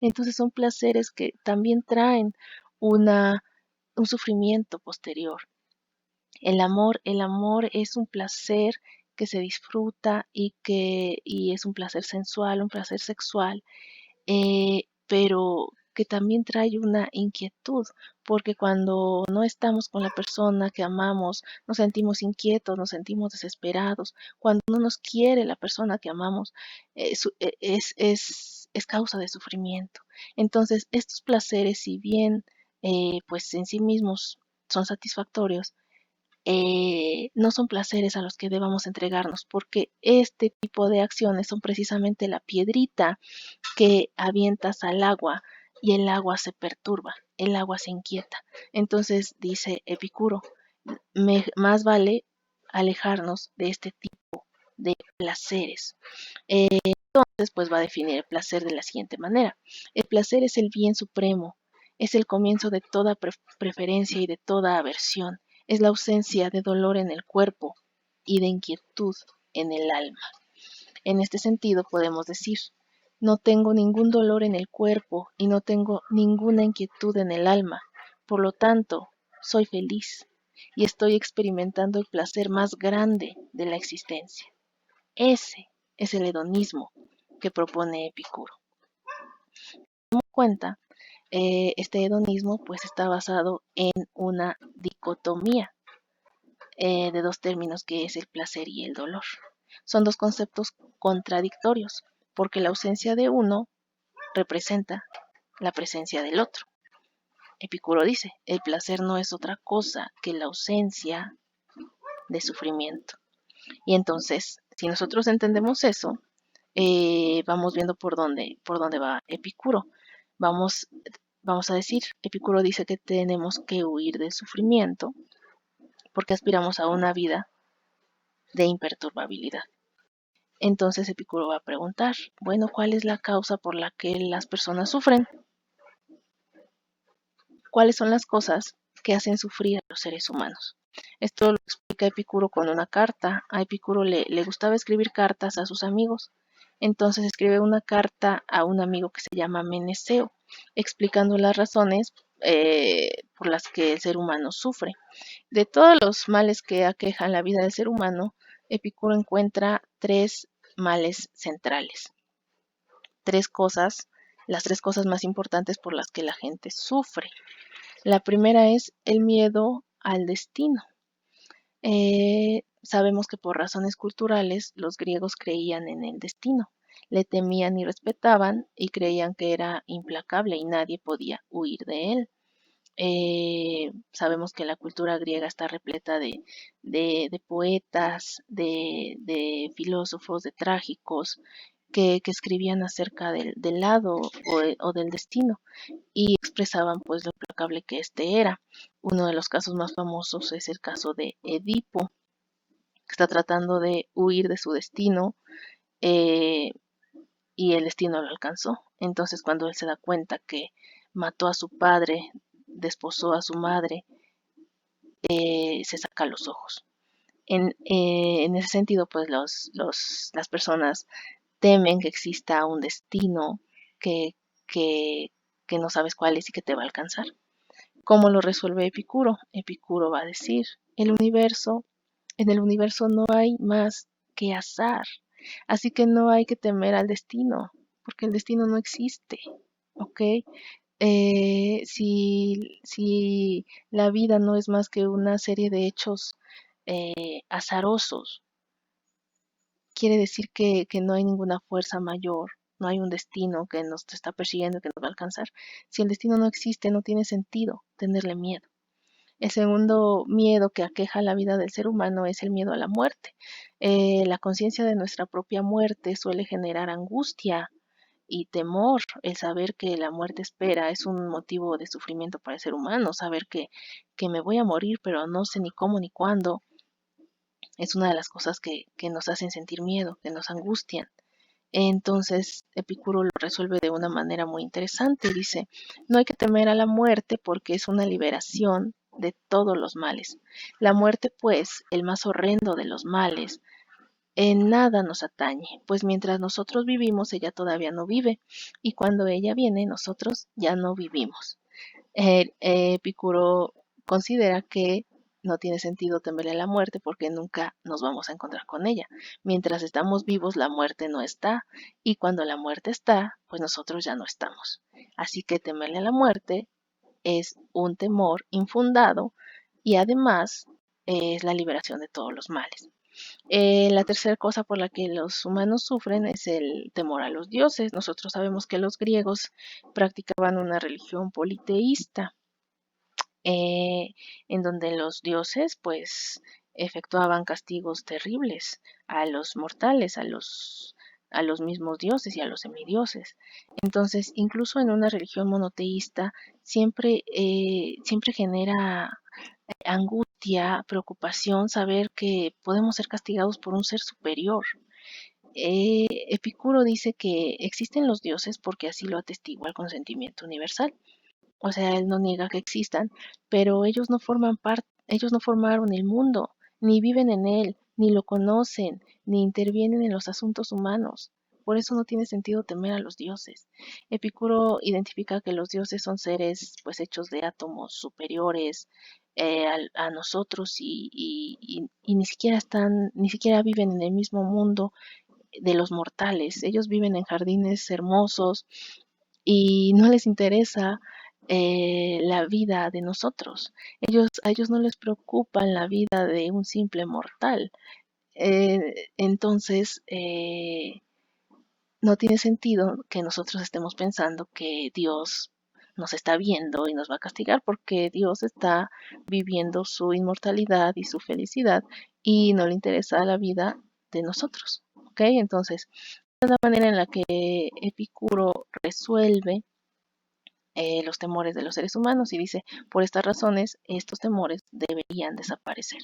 Entonces son placeres que también traen una, un sufrimiento posterior. El amor es un placer que se disfruta y es un placer sensual, un placer sexual, pero que también trae una inquietud, porque cuando no estamos con la persona que amamos, nos sentimos inquietos, nos sentimos desesperados. Cuando no nos quiere la persona que amamos, es causa de sufrimiento. Entonces, estos placeres, si bien pues en sí mismos son satisfactorios, no son placeres a los que debamos entregarnos, porque este tipo de acciones son precisamente la piedrita que avientas al agua y el agua se perturba, el agua se inquieta. Entonces dice Epicuro, más vale alejarnos de este tipo de placeres. Entonces, pues va a definir el placer de la siguiente manera. El placer es el bien supremo, es el comienzo de toda preferencia y de toda aversión, es la ausencia de dolor en el cuerpo y de inquietud en el alma. En este sentido podemos decir, no tengo ningún dolor en el cuerpo y no tengo ninguna inquietud en el alma, por lo tanto, soy feliz y estoy experimentando el placer más grande de la existencia. Ese es el hedonismo que propone Epicuro. Como cuenta, este hedonismo pues está basado en una dicotomía de dos términos que es el placer y el dolor. Son dos conceptos contradictorios, porque la ausencia de uno representa la presencia del otro. Epicuro dice, el placer no es otra cosa que la ausencia de sufrimiento. Y entonces, si nosotros entendemos eso, vamos viendo por dónde va Epicuro. Vamos, vamos a decir, Epicuro dice que tenemos que huir del sufrimiento porque aspiramos a una vida de imperturbabilidad. Entonces Epicuro va a preguntar, bueno, ¿cuál es la causa por la que las personas sufren? ¿Cuáles son las cosas que hacen sufrir a los seres humanos? Esto lo explica Epicuro con una carta. A Epicuro le gustaba escribir cartas a sus amigos. Entonces escribe una carta a un amigo que se llama Meneceo, explicando las razones por las que el ser humano sufre. De todos los males que aquejan la vida del ser humano, Epicuro encuentra tres males centrales. Tres cosas, las tres cosas más importantes por las que la gente sufre. La primera es el miedo al destino. Sabemos que por razones culturales los griegos creían en el destino, le temían y respetaban y creían que era implacable y nadie podía huir de él. Sabemos que la cultura griega está repleta de poetas, de filósofos, de trágicos que escribían acerca del lado o del destino y expresaban pues lo implacable que este era. Uno de los casos más famosos es el caso de Edipo, que está tratando de huir de su destino eh, y el destino lo alcanzó. Entonces cuando él se da cuenta que mató a su padre, desposó a su madre, se saca los ojos. En ese sentido, pues las personas temen que exista un destino que, que, que no sabes cuál es y que te va a alcanzar. ¿Cómo lo resuelve Epicuro? Epicuro va a decir, en el universo no hay más que azar, así que no hay que temer al destino, porque el destino no existe, ¿ok? Si la vida no es más que una serie de hechos azarosos, quiere decir que no hay ninguna fuerza mayor, no hay un destino que nos está persiguiendo, que nos va a alcanzar. Si el destino no existe, no tiene sentido tenerle miedo. El segundo miedo que aqueja la vida del ser humano es el miedo a la muerte. La conciencia de nuestra propia muerte suele generar angustia y temor. El saber que la muerte espera es un motivo de sufrimiento para el ser humano. Saber que me voy a morir, pero no sé ni cómo ni cuándo, es una de las cosas que nos hacen sentir miedo, que nos angustian. Entonces Epicuro lo resuelve de una manera muy interesante. Dice, no hay que temer a la muerte porque es una liberación de todos los males. La muerte, pues, el más horrendo de los males, En nada nos atañe, pues mientras nosotros vivimos, ella todavía no vive, y cuando ella viene, nosotros ya no vivimos. Epicuro considera que no tiene sentido temerle a la muerte porque nunca nos vamos a encontrar con ella. Mientras estamos vivos, la muerte no está, y cuando la muerte está, pues nosotros ya no estamos. Así que temerle a la muerte es un temor infundado y además es la liberación de todos los males. La tercera cosa por la que los humanos sufren es el temor a los dioses. Nosotros sabemos que los griegos practicaban una religión politeísta, eh, en donde los dioses pues efectuaban castigos terribles a los mortales, a los mismos dioses y a los semidioses. Entonces, incluso en una religión monoteísta, siempre genera angustia, preocupación saber que podemos ser castigados por un ser superior. Epicuro dice que existen los dioses porque así lo atestigua el consentimiento universal. O sea, él no niega que existan, pero ellos no formaron el mundo, ni viven en él, ni lo conocen, ni intervienen en los asuntos humanos. Por eso no tiene sentido temer a los dioses. Epicuro identifica que los dioses son seres pues hechos de átomos superiores a nosotros y ni siquiera viven en el mismo mundo de los mortales. Ellos viven en jardines hermosos, y no les interesa la vida de nosotros. A ellos no les preocupa la vida de un simple mortal. Entonces, no tiene sentido que nosotros estemos pensando que Dios nos está viendo y nos va a castigar porque Dios está viviendo su inmortalidad y su felicidad y no le interesa la vida de nosotros. ¿Ok? Entonces, esa es la manera en la que Epicuro resuelve los temores de los seres humanos y dice, por estas razones, estos temores deberían desaparecer.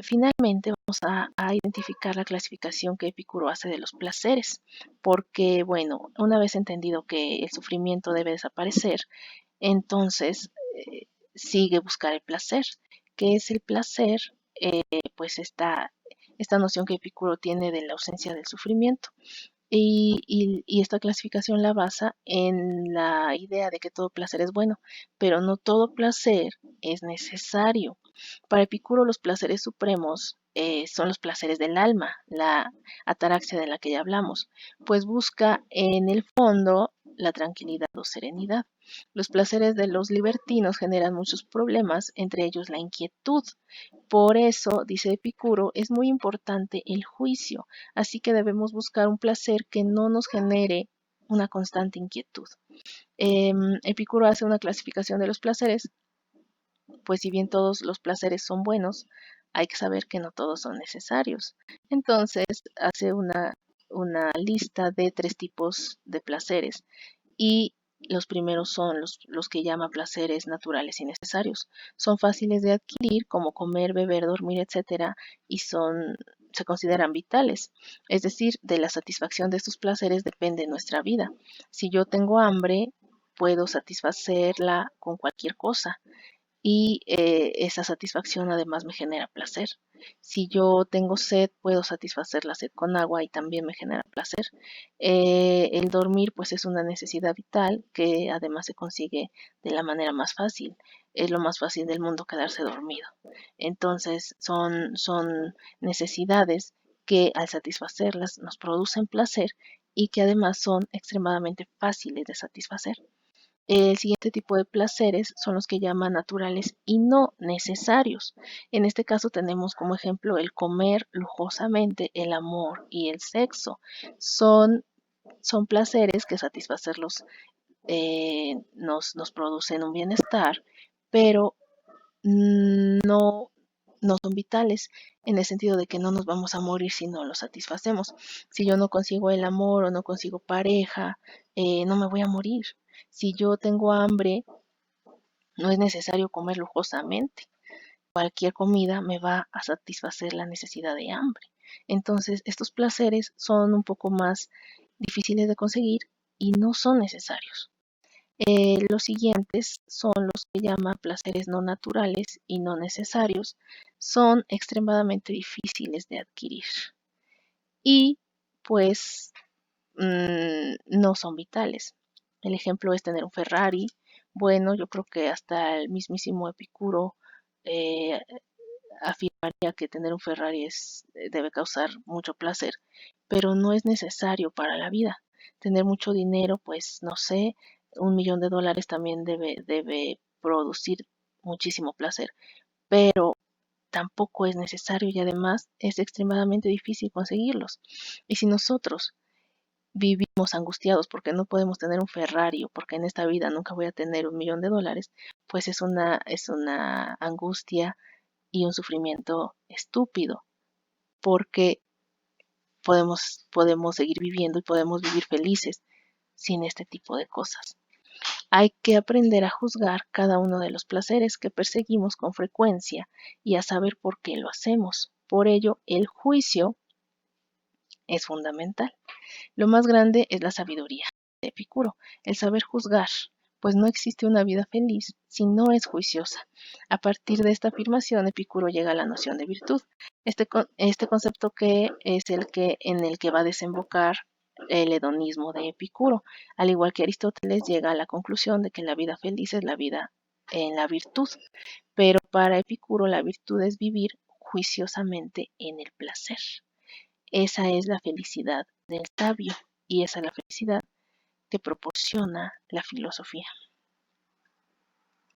Finalmente, vamos a identificar la clasificación que Epicuro hace de los placeres, porque, bueno, una vez entendido que el sufrimiento debe desaparecer, entonces sigue buscar el placer. ¿Qué es el placer? Pues esta noción que Epicuro tiene de la ausencia del sufrimiento. Y esta clasificación la basa en la idea de que todo placer es bueno, pero no todo placer es necesario. Para Epicuro, los placeres supremos son los placeres del alma, la ataraxia de la que ya hablamos, pues busca en el fondo la tranquilidad o serenidad. Los placeres de los libertinos generan muchos problemas, entre ellos la inquietud. Por eso, dice Epicuro, es muy importante el juicio, así que debemos buscar un placer que no nos genere una constante inquietud. Epicuro hace una clasificación de los placeres, pues si bien todos los placeres son buenos, hay que saber que no todos son necesarios. Entonces hace una lista de 3 tipos de placeres y los primeros son los que llama placeres naturales y necesarios. Son fáciles de adquirir, como comer, beber, dormir, etcétera, y se consideran vitales. Es decir, de la satisfacción de estos placeres depende nuestra vida. Si yo tengo hambre, puedo satisfacerla con cualquier cosa y esa satisfacción además me genera placer. Si yo tengo sed, puedo satisfacer la sed con agua y también me genera placer. El dormir pues es una necesidad vital que además se consigue de la manera más fácil. Es lo más fácil del mundo quedarse dormido. Entonces son necesidades que al satisfacerlas nos producen placer y que además son extremadamente fáciles de satisfacer. El siguiente tipo de placeres son los que llaman naturales y no necesarios. En este caso tenemos como ejemplo el comer lujosamente, el amor y el sexo. Son, son placeres que satisfacerlos nos producen un bienestar, pero no son vitales en el sentido de que no nos vamos a morir si no los satisfacemos. Si yo no consigo el amor o no consigo pareja, no me voy a morir. Si yo tengo hambre, no es necesario comer lujosamente. Cualquier comida me va a satisfacer la necesidad de hambre. Entonces, estos placeres son un poco más difíciles de conseguir y no son necesarios. Los siguientes son los que llama placeres no naturales y no necesarios. Son extremadamente difíciles de adquirir y pues no son vitales. El ejemplo es tener un Ferrari. Bueno, yo creo que hasta el mismísimo Epicuro eh, afirmaría que tener un Ferrari debe causar mucho placer, pero no es necesario para la vida. Tener mucho dinero, pues no sé, $1 millón también debe producir muchísimo placer, pero tampoco es necesario y además es extremadamente difícil conseguirlos. Y si nosotros vivimos angustiados porque no podemos tener un Ferrari o porque en esta vida nunca voy a tener $1 millón, pues es una angustia y un sufrimiento estúpido, porque podemos seguir viviendo y podemos vivir felices sin este tipo de cosas. Hay que aprender a juzgar cada uno de los placeres que perseguimos con frecuencia y a saber por qué lo hacemos. Por ello, el juicio es fundamental. Lo más grande es la sabiduría de Epicuro, el saber juzgar, pues no existe una vida feliz si no es juiciosa. A partir de esta afirmación, Epicuro llega a la noción de virtud, este concepto que es en el que va a desembocar el hedonismo de Epicuro, al igual que Aristóteles llega a la conclusión de que la vida feliz es la vida en la virtud, pero para Epicuro la virtud es vivir juiciosamente en el placer. Esa es la felicidad del sabio y esa es la felicidad que proporciona la filosofía.